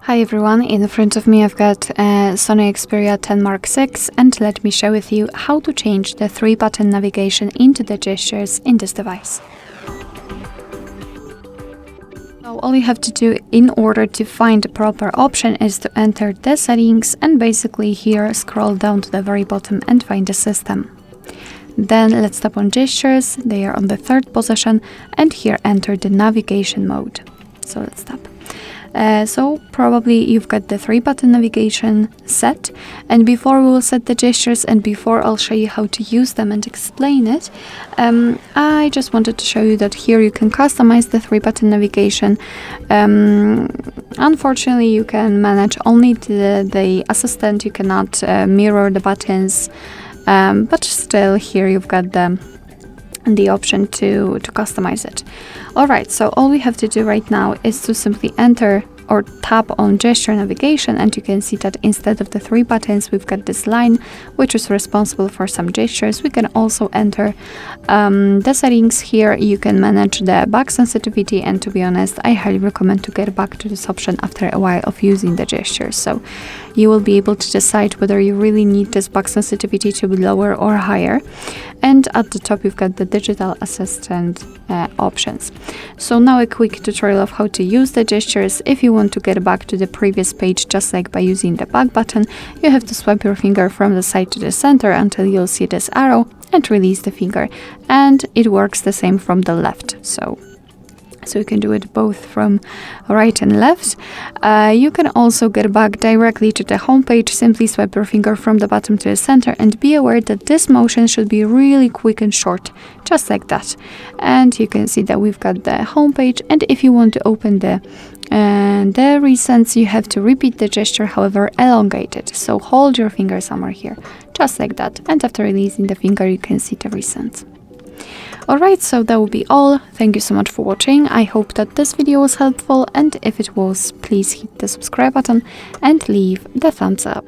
Hi everyone, in front of me I've got a Sony Xperia 10 Mark VI, and let me share with you how to change the 3-button navigation into the gestures in this device. So all you have to do in order to find the proper option is to enter the settings and basically here scroll down to the very bottom and find the system. Then let's tap on gestures, they are on the 3rd position, and here enter the navigation mode. So let's tap. So probably you've got the 3-button navigation set, and before we will set the gestures and before I'll show you how to use them and explain it, I just wanted to show you that here you can customize the 3-button navigation. Unfortunately you can manage only the assistant, you cannot mirror the buttons, but still here you've got the option to customize it. Alright, so all we have to do right now is to simply enter or tap on gesture navigation, and you can see that instead of the 3 buttons we've got this line which is responsible for some gestures. We can also enter the settings here. You can manage the back sensitivity, and to be honest I highly recommend to get back to this option after a while of using the gestures, so you will be able to decide whether you really need this back sensitivity to be lower or higher. And at the top you've got the digital assistant options. So now a quick tutorial of how to use the gestures. If you want to get back to the previous page just like by using the back button, you have to swipe your finger from the side to the center until you'll see this arrow and release the finger, and it works the same from the left. So you can do it both from right and left. You can also get back directly to the home page. Simply swipe your finger from the bottom to the center, and be aware that this motion should be really quick and short, just like that. And you can see that we've got the home page, and if you want to open the recents, you have to repeat the gesture, however elongated. So hold your finger somewhere here, just like that, and after releasing the finger you can see the recents. Alright, so that will be all. Thank you so much for watching. I hope that this video was helpful, and if it was, please hit the subscribe button and leave the thumbs up.